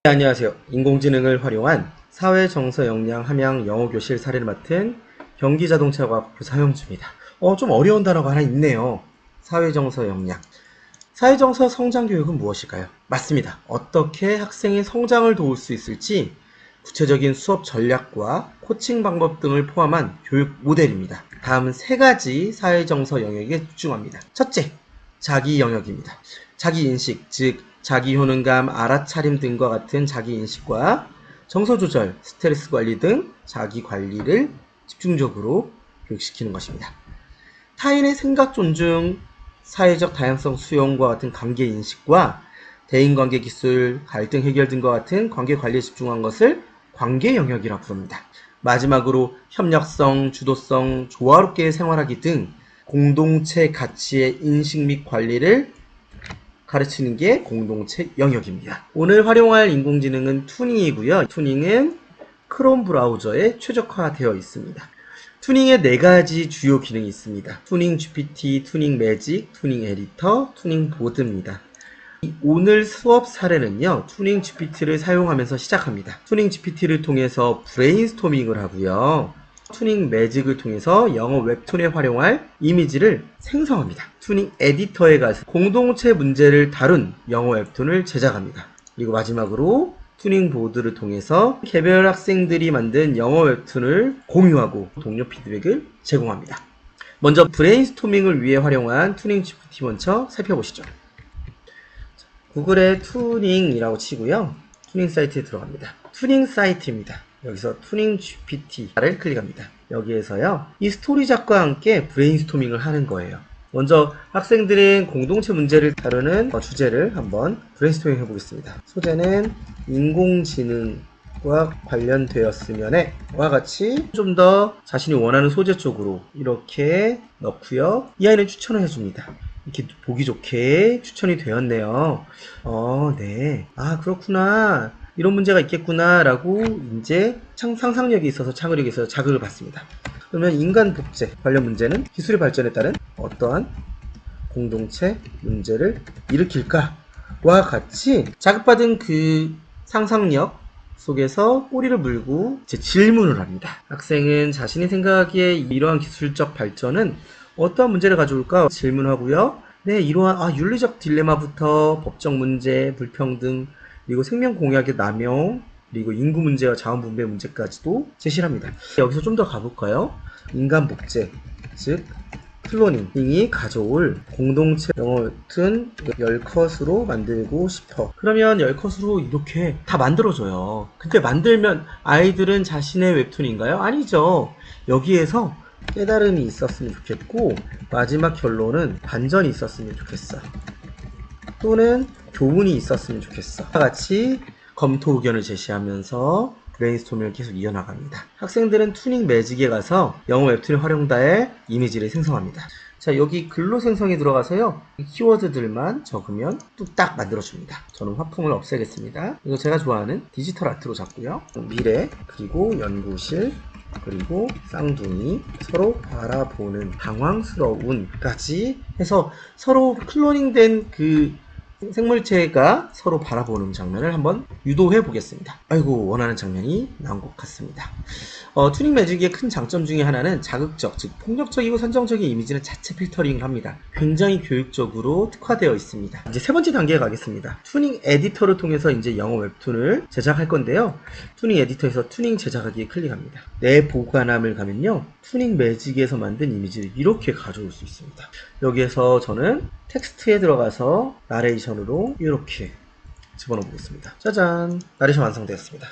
네, 안녕하세요. 인공지능을 활용한 사회정서 역량 함양 영어교실 사례를 맡은 경기자동차과학부 사용 중입니다. 좀 어려운 단어가 하나 있네요. 사회정서 역량. 사회정서 성장교육은 무엇일까요? 맞습니다. 어떻게 학생의 성장을 도울 수 있을지 구체적인 수업 전략과 코칭 방법 등을 포함한 교육 모델입니다. 다음은 세 가지 사회정서 영역에 집중합니다. 첫째, 자기 영역입니다. 자기인식, 즉 자기 효능감, 알아차림 등과 같은 자기인식과 정서조절, 스트레스 관리 등 자기 관리를 집중적으로 교육시키는 것입니다. 타인의 생각 존중, 사회적 다양성 수용과 같은 관계인식과 대인관계 기술, 갈등 해결 등과 같은 관계 관리에 집중한 것을 관계 영역이라고 부릅니다. 마지막으로 협력성, 주도성, 조화롭게 생활하기 등 공동체 가치의 인식 및 관리를 가르치는 게 공동체 영역입니다. 오늘 활용할 인공지능은 투닝이고요. 투닝은 크롬 브라우저에 최적화되어 있습니다. 투닝에 4가지 주요 기능이 있습니다. 투닝 GPT, 투닝 매직, 투닝 에디터, 투닝 보드입니다. 오늘 수업 사례는요, 투닝 GPT를 사용하면서 시작합니다. 투닝 GPT를 통해서 브레인스토밍을 하고요. 투닝 매직을 통해서 영어 웹툰에 활용할 이미지를 생성합니다. 투닝 에디터에 가서 공동체 문제를 다룬 영어 웹툰을 제작합니다. 그리고 마지막으로 투닝 보드를 통해서 개별 학생들이 만든 영어 웹툰을 공유하고 동료 피드백을 제공합니다. 먼저 브레인스토밍을 위해 활용한 투닝 GPT 먼저 살펴보시죠. 구글에 투닝이라고 치고요. 투닝 사이트에 들어갑니다. 투닝 사이트입니다. 여기서 투닝 GPT를 클릭합니다. 여기에서요, 이 스토리작과 함께 브레인스토밍을 하는 거예요. 먼저 학생들은 공동체 문제를 다루는 주제를 한번 브레인스토밍 해보겠습니다. 소재는 인공지능과 관련되었으면에 와 같이 좀 더 자신이 원하는 소재 쪽으로 이렇게 넣고요. 이 아이는 추천을 해줍니다. 이렇게 보기 좋게 추천이 되었네요. 네. 아, 그렇구나. 이런 문제가 있겠구나. 라고 이제 상상력이 있어서 창의력이 있어서 자극을 받습니다. 그러면 인간 복제 관련 문제는 기술의 발전에 따른 어떠한 공동체 문제를 일으킬까와 같이 자극받은 그 상상력 속에서 꼬리를 물고 이제 질문을 합니다. 학생은 자신이 생각하기에 이러한 기술적 발전은 어떠한 문제를 가져올까 질문하고요. 네, 이러한 윤리적 딜레마부터 법적 문제, 불평등, 그리고 생명 공약의 남용, 그리고 인구 문제와 자원 분배 문제까지도 제시를 합니다. 여기서 좀 더 가볼까요? 인간 복제, 즉 클로닝이 가져올 공동체 영어 웹툰 10컷으로 만들고 싶어. 그러면 10컷으로 이렇게 다 만들어줘요. 근데 만들면 아이들은 자신의 웹툰인가요? 아니죠. 여기에서 깨달음이 있었으면 좋겠고, 마지막 결론은 반전이 있었으면 좋겠어. 또는 교훈이 있었으면 좋겠어. 같이 검토 의견을 제시하면서 브레인스토밍을 계속 이어나갑니다. 학생들은 투닝 매직에 가서 영어 웹툰의 활용다에 이미지를 생성합니다. 자, 여기 글로 생성에 들어가서요, 키워드들만 적으면 뚝딱 만들어줍니다. 저는 화풍을 없애겠습니다. 이거 제가 좋아하는 디지털 아트로 잡고요. 미래, 그리고 연구실, 그리고 쌍둥이, 서로 바라보는 당황스러운까지 해서 서로 클로닝된 그 생물체가 서로 바라보는 장면을 한번 유도해 보겠습니다. 아이고, 원하는 장면이 나온 것 같습니다. 투닝 매직의 큰 장점 중에 하나는 자극적, 즉 폭력적이고 선정적인 이미지는 자체 필터링을 합니다. 굉장히 교육적으로 특화되어 있습니다. 이제 세 번째 단계에 가겠습니다. 투닝 에디터를 통해서 이제 영어 웹툰을 제작할 건데요. 투닝 에디터에서 투닝 제작하기에 클릭합니다. 내 보관함을 가면요, 투닝 매직에서 만든 이미지를 이렇게 가져올 수 있습니다. 여기에서 저는 텍스트에 들어가서 나레이션으로 이렇게 집어넣어 보겠습니다. 짜잔! 나레이션 완성되었습니다.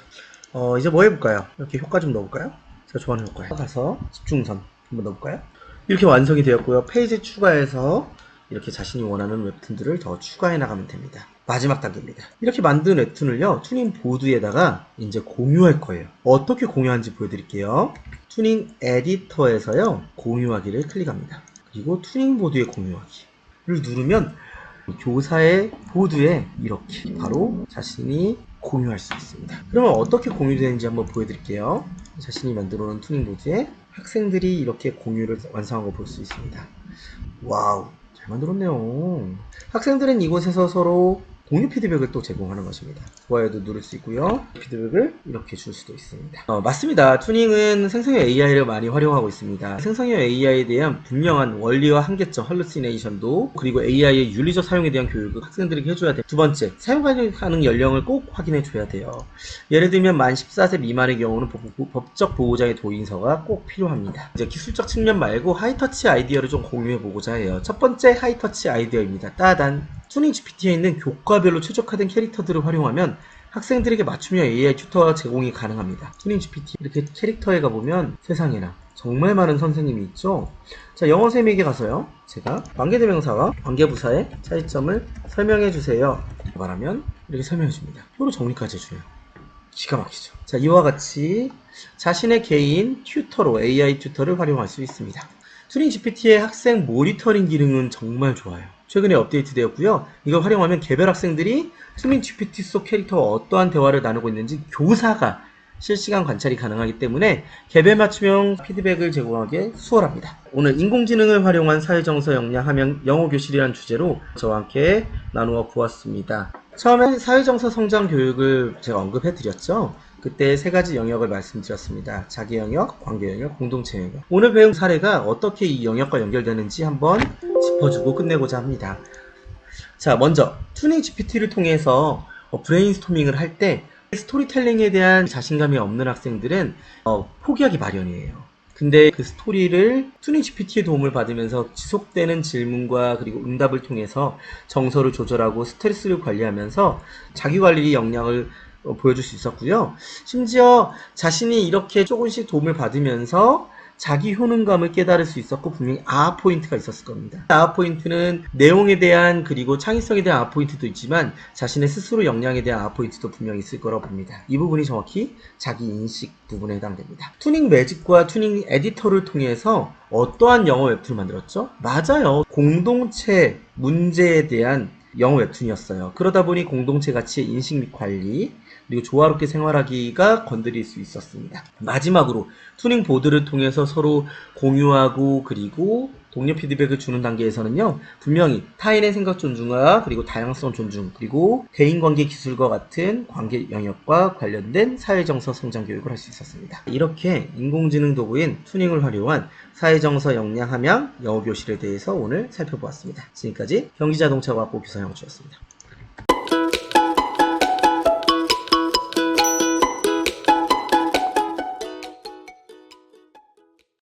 이제 뭐 해볼까요? 이렇게 효과 좀 넣어볼까요? 제가 좋아하는 효과예요. 가서 집중선 한번 넣어볼까요? 이렇게 완성이 되었고요. 페이지 추가해서 이렇게 자신이 원하는 웹툰들을 더 추가해 나가면 됩니다. 마지막 단계입니다. 이렇게 만든 웹툰을요, 투닝 보드에다가 이제 공유할 거예요. 어떻게 공유하는지 보여드릴게요. 투닝 에디터에서요, 공유하기를 클릭합니다. 그리고 투닝 보드에 공유하기를 누르면 교사의 보드에 이렇게 바로 자신이 공유할 수 있습니다. 그러면 어떻게 공유되는지 한번 보여드릴게요. 자신이 만들어 놓은 투닝 보드에 학생들이 이렇게 공유를 완성한 거 볼 수 있습니다. 와우, 잘 만들었네요. 학생들은 이곳에서 서로 동료 피드백을 또 제공하는 것입니다. 좋아요도 누를 수 있고요. 피드백을 이렇게 줄 수도 있습니다. 맞습니다. 투닝은 생성형 AI를 많이 활용하고 있습니다. 생성형 AI에 대한 분명한 원리와 한계점, 할루시네이션도 그리고 AI의 윤리적 사용에 대한 교육을 학생들에게 해줘야 돼요. 두 번째, 사용 가능 연령을 꼭 확인해줘야 돼요. 예를 들면 만 14세 미만의 경우는 법적 보호자의 동의서가 꼭 필요합니다. 이제 기술적 측면 말고 하이터치 아이디어를 좀 공유해보고자 해요. 첫 번째 하이터치 아이디어입니다. 따단. 투닝 GPT에 있는 교과별로 최적화된 캐릭터들을 활용하면 학생들에게 맞춤형 AI 튜터 제공이 가능합니다. 투닝 GPT 이렇게 캐릭터에 가보면 세상에나 정말 많은 선생님이 있죠. 자, 영어쌤에게 가서요. 제가 관계대명사와 관계부사의 차이점을 설명해주세요. 말하면 이렇게 설명해줍니다. 표로 정리까지 해줘요. 기가 막히죠. 자, 이와 같이 자신의 개인 튜터로 AI 튜터를 활용할 수 있습니다. 투닝 GPT의 학생 모니터링 기능은 정말 좋아요. 최근에 업데이트되었고요. 이걸 활용하면 개별 학생들이 투닝 GPT 속 캐릭터와 어떠한 대화를 나누고 있는지 교사가 실시간 관찰이 가능하기 때문에 개별 맞춤형 피드백을 제공하기에 수월합니다. 오늘 인공지능을 활용한 사회정서 역량 함양 영어교실이라는 주제로 저와 함께 나누어 보았습니다. 처음에 사회정서 성장 교육을 제가 언급해 드렸죠. 그때 세 가지 영역을 말씀드렸습니다. 자기 영역, 관계 영역, 공동체 영역. 오늘 배운 사례가 어떻게 이 영역과 연결되는지 한번 짚어주고 끝내고자 합니다. 자, 먼저 투닝 GPT를 통해서 브레인스토밍을 할 때 스토리텔링에 대한 자신감이 없는 학생들은 포기하기 마련이에요. 근데 그 스토리를 투닝 GPT의 도움을 받으면서 지속되는 질문과 그리고 응답을 통해서 정서를 조절하고 스트레스를 관리하면서 자기관리 역량을 보여줄 수 있었고요. 심지어 자신이 이렇게 조금씩 도움을 받으면서 자기 효능감을 깨달을 수 있었고 분명히 아하 포인트가 있었을 겁니다. 아하 포인트는 내용에 대한 그리고 창의성에 대한 아하 포인트도 있지만 자신의 스스로 역량에 대한 아하 포인트도 분명히 있을 거라고 봅니다. 이 부분이 정확히 자기 인식 부분에 해당됩니다. 투닝 매직과 투닝 에디터를 통해서 어떠한 영어 웹툰을 만들었죠? 맞아요. 공동체 문제에 대한 영어 웹툰이었어요. 그러다 보니 공동체 가치의 인식 및 관리 그리고 조화롭게 생활하기가 건드릴 수 있었습니다. 마지막으로 투닝 보드를 통해서 서로 공유하고 그리고 동료 피드백을 주는 단계에서는요. 분명히 타인의 생각 존중과 그리고 다양성 존중 그리고 대인관계 기술과 같은 관계 영역과 관련된 사회정서 성장 교육을 할 수 있었습니다. 이렇게 인공지능 도구인 투닝을 활용한 사회정서 역량 함양 영어교실에 대해서 오늘 살펴보았습니다. 지금까지 경기자동차과학부 교사영주였습니다.